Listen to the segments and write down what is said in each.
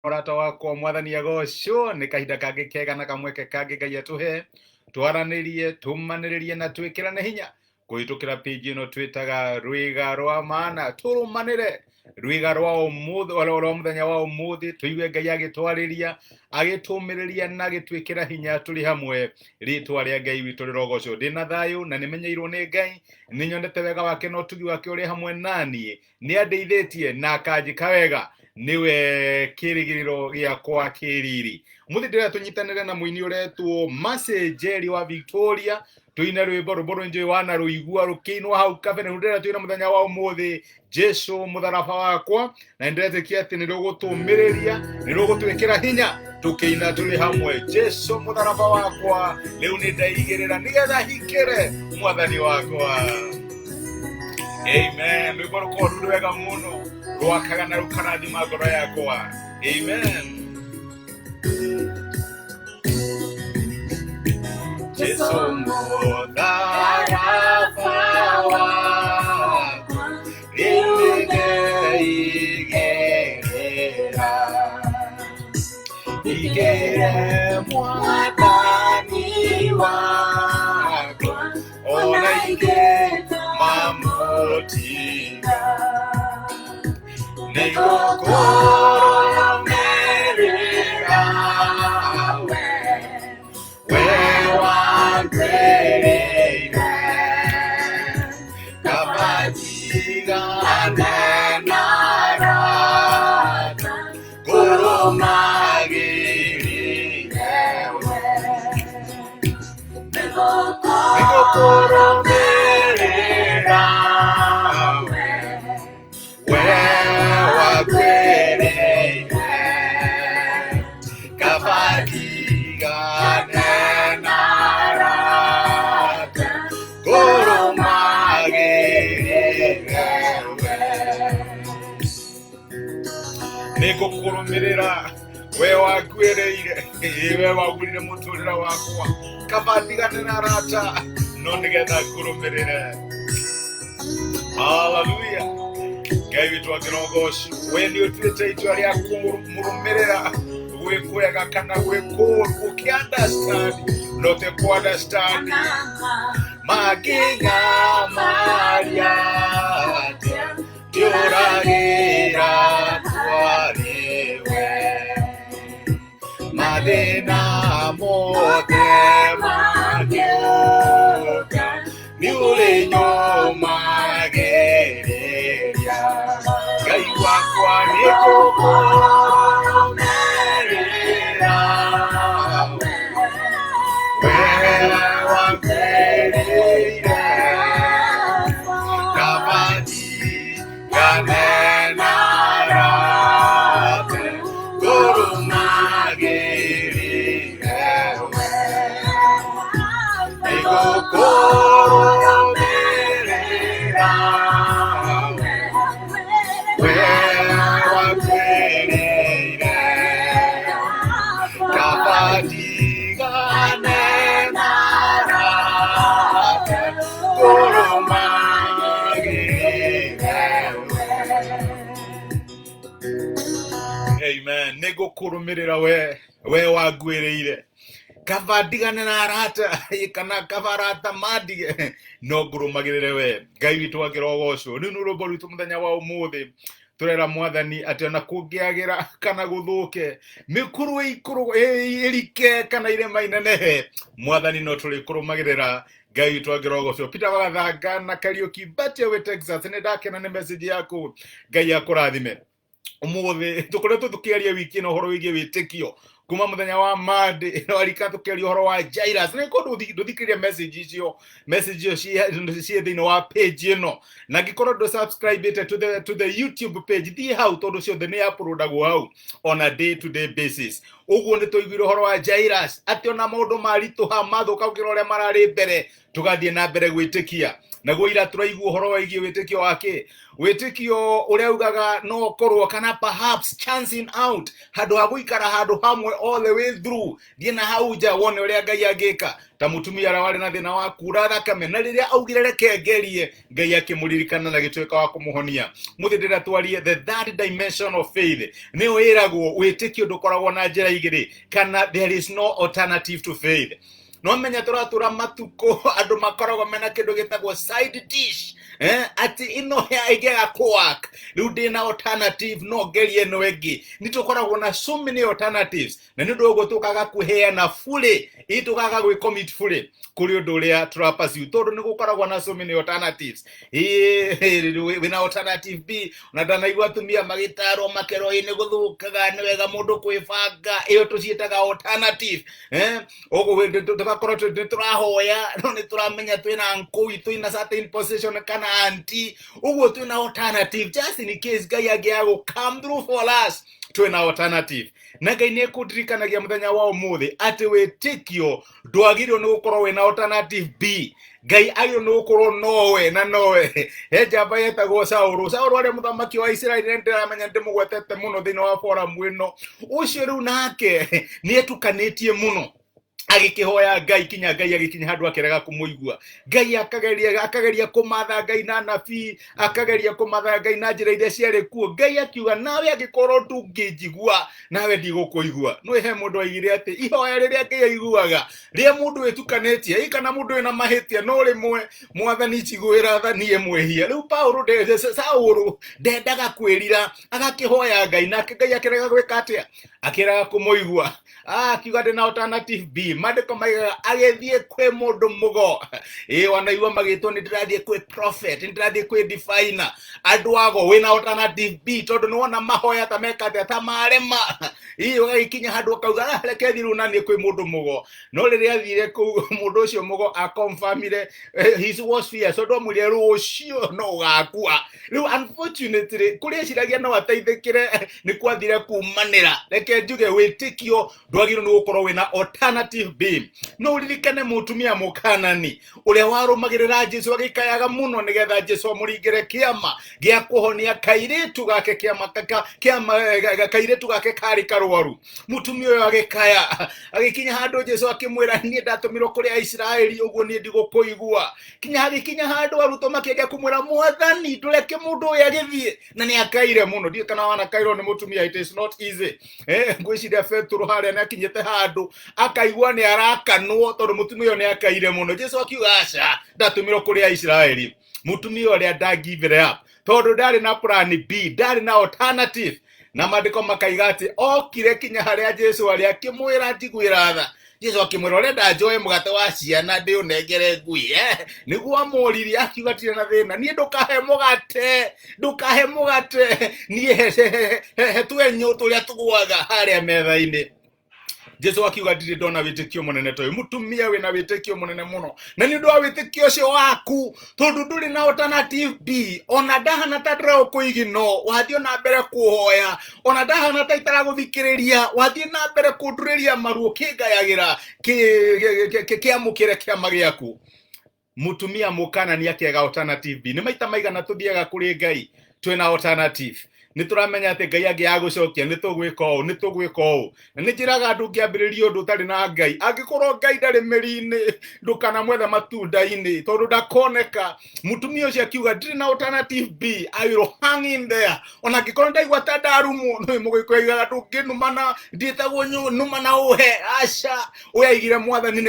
Orata wakwa mwathani agocwo nĩ kahinda kangĩ kega na kamweke kangĩ Ngai atũhe twaranĩrie tũmanĩrĩrie na twĩkĩrane hinya kũhĩtũkĩra page ĩno twĩtaga rwĩga rwa mana tũrũmanĩre rwĩga rwa mũthenya wa ũmũthĩ tũigue Ngai agĩtwarĩria agĩtũmĩrĩria na agĩtwĩkĩra hinya tũrĩ hamwe rĩtwa rĩa Ngai witũ rĩrogocwo ndĩna thayũ na nĩmenyeirwo nĩ Ngai nĩnyonete wega wake na ũtugi wake ũrĩ hamwe naniĩ nĩandeithĩtie na akanjĩka wega niwe kĩrĩgĩrĩro gĩakwa kĩriri mũthĩ ndĩrĩa tũnyitanĩre na mũini ũretwo Mercy Njeri wa Victoria tuine rwĩmbo rũmbũ njũĩ wana rũigua rũkĩinwo hau kabere ndĩrĩa tuina mũthenya wa ũmũthĩ Jesu mũtharaba wakwa na ndĩretĩkia atĩ nĩrũgũtũmĩrĩria nĩrũgũtwĩkĩra hinya tũkĩina tũrĩ hamwe Jesu mũtharaba wakwa rĩu nĩndaigĩrĩra nĩgetha hingĩre mwathani wakwa. Amen. Rwĩmbo rũkorwo rwega mũno rwakaga na rũkarathima ngoro yakwa. Amen. Jesu mũtharaba wakwa rĩu nĩndeigĩrĩra igĩre mwathani wakwa ona ingĩmamũtiga nĩgũkũrũmĩrĩra we wangwĩrĩire kabatigane na rata kũrũmagĩrĩre we nĩgũkũrũmĩrĩra we wangwĩrĩire kabatigane na rata kũrũmagĩrĩre we nĩngũkũrũmĩrĩra we wangwĩrĩire we wagũrire mũtũrĩre wakwa kabatigane na rata no nĩgetha ngũrũmĩrĩre. Hallelujah. Ngai witũ angĩrogocwo we nĩ ũtuĩte itua rĩa kũmũrũmĩrĩra gwĩkwega kana gwĩkũũru ũkĩ-understand no te kũ-understand makinya marĩa tũragĩra twariwe mathĩna mothe mangĩũka nĩ ũrĩ nyũmagĩrĩria Ngai wakwa nĩngũkũrũmĩrĩra we wangwĩrĩire kabatigane na rata kũrũmagĩrĩre we nĩgũkũrũmĩrĩra we wangwĩrĩire kabatigane na rata kũrũmagĩrĩre we. Amen. Nĩngũkũrũmĩrĩra we wangwĩrĩire kabadigane na arata kana kabarata madige no ngũrũmagĩrĩre we Ngai witũ angĩrogocwo rĩu nĩ rwĩmbo rwitũ mũthenya wa ũmũthĩ tũrera mwathani atĩ ona kũngĩagĩra kana gũthũke mĩkuru ĩrike kana irĩma inenehe mwathani no tũrĩkũrũmagĩrĩra Ngai witũ angĩrogocwo. Peter Wagathanga na Kariuki Mbatia wĩ Texas nĩndakena nĩ message yaku Ngai akũrathime. Ũmũthĩ tũkoretwo tũkĩaria wiki ĩno ũhoro wĩgiĩ wĩtĩkio kuma mũthenya wa Monday warika tũkĩaria ũhoro wa Jairus nĩ kũndũ ndũthikĩrĩria message icio ciĩ thĩinĩ wa page ĩno na ngĩkorwo ndũ subscribe to the YouTube page thiĩ hau tondũ ciothe nĩ uploadagwo hau on a day to day basis. Ũguo nĩ tũiguire ũhoro wa Jairus atĩ ona maũndũ maritũha mathũka gũkĩra ũrĩa mararĩ mbere tũgathiĩ na mbere gwĩtĩkia naguo ira turaigua horo waigi witikio wake witikio uria ugaga no korwo kana perhaps chancing out handu ha guikara handu hamwe all the way through diena hauja wone uria Ngai agika ta mutumia ara wari na thina wa kura thakame na riria augire reke ngerie Ngai akimuririkana na gitweka wa kumuhonia muthindira twarie the third dimension of faith ni wiragwo witikio ndukoragwo na njira igiri kana there is no alternative to faith no menya turatura matuko andu makoragwo mena kindu gitagwo side dish ati ino ya igega kwak riu ndina alternative no gerie no engi nitukoragwo na so many alternatives na ndu ugo tukaga kuheana fully itukaga gwi commit fully kuri undu uria turapasu tondu ni gukoragwo na so many alternatives wina alternative B unadana igwa tumia magitarwo makero ini guthukaga ni wega mundu kwibanga iyo tucietaga alternative ugo tugakorwo turahoya no ni turamenya twina nkui twina certain position kana anti ugo twina alternative just in case Ngai agiago come through for us twina alternative na Ngai ni kudirikanagia muthenya wa umuthi ati witikio ndwagirwo ni gukorwo wina alternative B Ngai ayo no gukorwo nowe na nowe njamba yetagwo Saũlũ ari muthamaki wa Israeli ndiramenya ndimugwetete muno thina wa forum ino ucio riu nake ni etukanitie muno agikihoya Ngai kinya Ngai agikinya handu akirega kumuigua Ngai akageria kumatha Ngai na nabii akageria kumatha Ngai na njira iria ciari kuo Ngai akiuga nawe agikorwo ndungijigua nawe ndigukuigua no he mundu aigire ati ihoya riria Ngai aiguaga ria mundu etukanitie kana mundu ena mahitia no rimwe mwathani ciguira thanie mwehia riu Paulo Saũlũ ndendaga kwirira agakihoya Ngai nake Ngai akirega gwika atia akirega kumuigua akiuga ndina alternative B mandiko maigaga agethie kwe mundu mugo wanaigua magitwo ni ndirathie kwe prophet ndirathie kwe diviner andu ago wina alternative B tondu ni wona mahoya ta mekate ta marema ugakinya handu akauga reke thiru nanie kwe mundu mugo no riria athire ku mundu ucio mugo akonfirmire his was fear so ndo mwire rucio no gakua riu unfortunately kuria ciragia no ateithikire ni kwathire kumanira reke njuge witikio ndwagirwo ni gukorwo wina alternative B no uririkane mutumia mukanani uria warumagirira Jesu agikayaga muno nigetha Jesu amuringire kiama gia kuhonia kairetu gake kairetu gake kari karwaru mutumia uyo agikaya agikinya handu Jesu akimwira nie ndatumirwo kuri Israeli uguo nie ndigukuigua kinya handu aruto makiaga kumwira mwathani tureke mundu uyu agithie na ni akaire muno ndi kana wana kairo ni mutumia it is not easy ngwiciria Petro haria na kinyete handu akaigua ni arakanwo tondu mutumia uyu ni akaire muno Jesu akiuga aca ndatumirwo kuri Israeli mutumia uria ndagivire up tondu ndari na plan B ndari na alternative na mandiko makaiga ati okire kinya haria Jesu aria akimwira ndigwira tha Jesu akimwira renda njoe mugate wa ciana ndi unengere ngui niguo amuriri akiuga tire na thina nie ndukahe mugate nie he twenyo turia tugwaga haria metha-ini Jesu akiuga ndiri ndona witikio munene toy mutumia wina witikio munene muno na ni ndo witikio cio waku tondu nduri na alternative B ona ndahana ta ndira kuigino wathio na mbere kuhoya ona ndahana ta itara guthikiriria wathio na mbere kunduriria maruo kingayagira kiamukire kiama giaku mutumia mukanani akiega alternative B ni maita maigana tuthiaga kuri Ngai twina alternative nituramenya ati Ngai agiagucokia nitugwika u na njiraga andu ngiambiriria undu tari na Ngai angikorwo Ngai ndari meri-ini ndukana mwetha matunda-ini tondu ndakoneka mutumia ucio akiuga ndiri na alternative B I will hang in there ona ngikorwo ndaigua ta ndarumo no mugikoiga ndunginumana nditagwo numana uhe aca uyaigire mwathani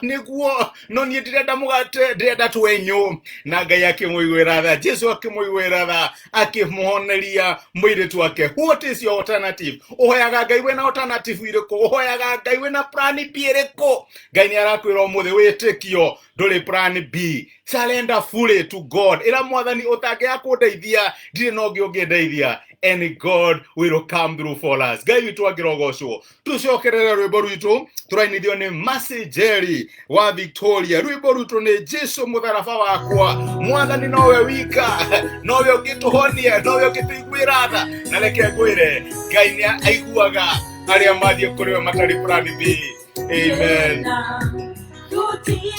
niguo no nie ndirenda mugate ndirenda twenyo na Ngai akimwiguira tha Jesu akimwiguira tha akimuhoneria mwiritu wake what is your alternative uhoyaga Ngai wena alternative iriko uhoyaga Ngai wena plan B iriko Ngai ni arakwira umuthi witikio nduri plan B surrender fully to God ira mwathani utangia kundeithia ndire no ngiungedeithia and God will come through for us Ngai witu agirogocwo tucokerere rwimbo rwitu turainithio ni Mercy Jerry wa Victoria rwimbo rwitu ni Jesu mutharaba wakwa mwathani nowe wika nowe ungituhonia nowe ungituiguira tha na reke ngwire Ngai ni aiguaga aria mathie kuri we matari plan B amen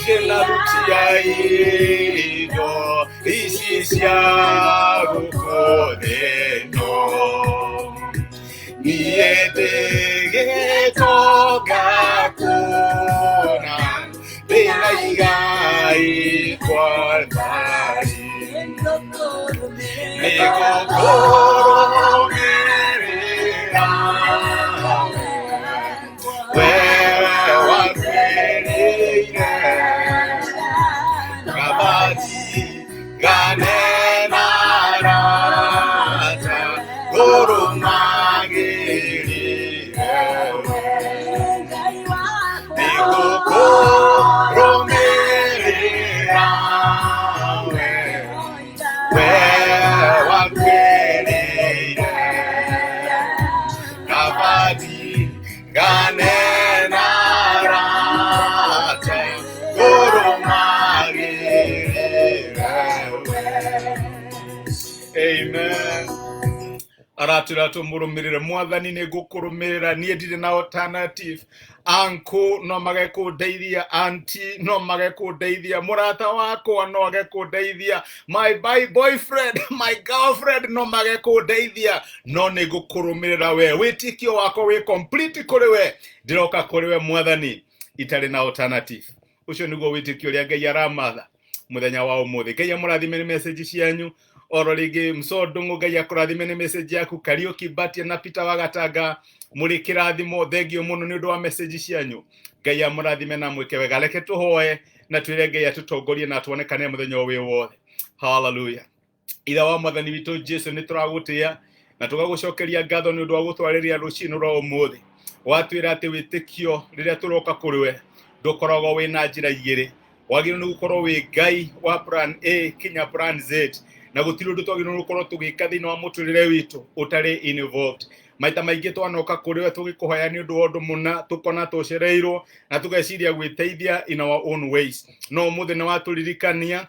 Tena rutia ido isisia gukodeno niete toga kuna tena igai kwalai Nikokoro merera wewe wakwereire kabati ganena rata gorumagiri Nikokoro merera Ganena rata Amen. Aratira tumurumirire mwathani ni gukurumirira nie ndire na alternative. Anko no mageko deithia, auntie no mageko deithia, murata wako no mageko deithia, my boyfriend, my girlfriend no mageko deithia, no ni gukurumirira we. Witikio wako we complete kuri we. Ndiroka kuri we mwathani itari na alternative. Ucio niguo witikio ria Ngai aramatha muthenya wa umuthi. Ngai amurathime ni message cianyu. Oro rigi msodungu Ngai akurathime ni message yaku. Kariuki Batia na Peter Wagatanga muri kirathimo. Thengio muno ni undu wa message cianyu. Ngai amurathime na mwike wega. Reke tuhoe na twire Ngai atutongorie na tuonekane muthenya wi wothe. Hallelujah. Ithe wa mwathani witu Jesu ni turagutia na tugagucokeria ngatho ni undu wa gutwariria rucino rwa umuthi. Watwira ati witikio riria turoka kuri we ndukoragwo wina njira igiri. Wagire ni gukorwo wi Ngai wa plan A kinya plan Z. Na gutiri undu twagire gukorwo tugika thini wa muturire witu utari involved. Maita maingi twanoka kuri we tugikuhoya ni undu wa undu muna tukona tucereirwo na tugeciria gwiteithia in our own ways. No muthe ni waturirikania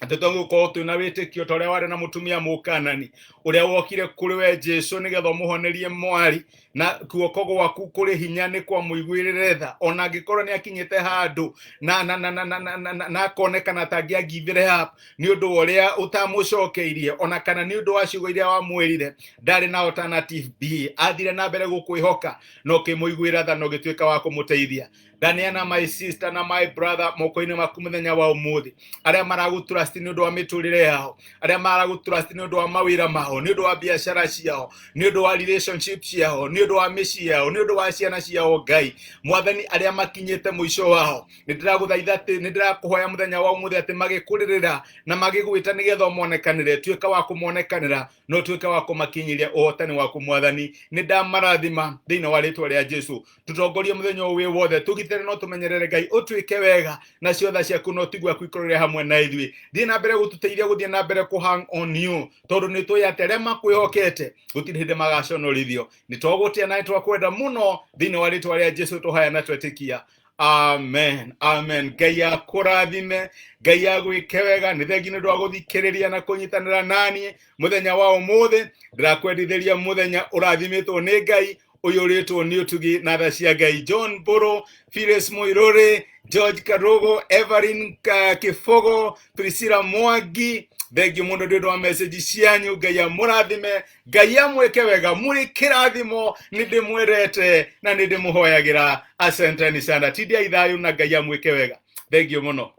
ati twagukorwo twina witikio toria wari na mutumia mukanani uria wokire kuri we Jesu nigetha muhonerie mwari na guoko gwaku kuri hinya ni kwa muiguirire tha ona angikorwo ni akinyite handu na konekana tangiangithire hap ni undu uria utamucokeirie ona kana ni undu wa ciugo iria wamwirire ndari na alternative B athire na mbere gukwihoka no kimuiguira tha no gituika wa kumuteithia. Daniana my sister na my brother moko-ini maku muthenya wa umuthi aria maragutrust ni undu wa miturire yao aria maragutrust ni undu wa mawira mao ni undu wa biashara ciao ni undu wa relationships ciao ni undu wa mĩciĩ yao ni undu wa ciana ciao Ngai mwathani aria makinyite muico wao ni ndiraguthaitha ati ni ndirakuhoya muthenya wa umuthi ati magikuririra na magigwita nigetha monekanire tuika wa kumonekanira no tuika wa kumakinyiria uhotani waku mwathani ni ndamarathima thiini wa ritwa ria Jesu tutongorie muthenya wi wothe tugitire no tumenyerere Ngai utuike wega na ciothe ciaku no tigwa kwikorera hamwe na ithui thii na mbere gututeithia guthie na mbere ku hang on you tondu ni tuyate makwihokete gutiri hindi magaconorithio ni twagutia na twakwenda muno thiini wa ritwa ria Jesu tuhaya na twetikia. Amen. Amen. Ngai akurathime, Ngai agwike wega ni thengi ni ndwa guthikiriria na kunyitanira nani muthenya wa umuthi ndirakwendithiria muthenya urathimitwo ni Ngai uyu ritwo ni utugi na tha cia Ngai John Boro, Phyllis Moirore, George Karogo, Evelyn Kifogo, Priscilla Mwangi. Thank you muno ndio wa message cianyu. Ngai amurathime, Ngai amweke wega muri kirathimo ni ndimwerete na ni ndimuhoyagira. Asanteni sana. Tidia ithayu na Ngai amweke wega. Thank you muno.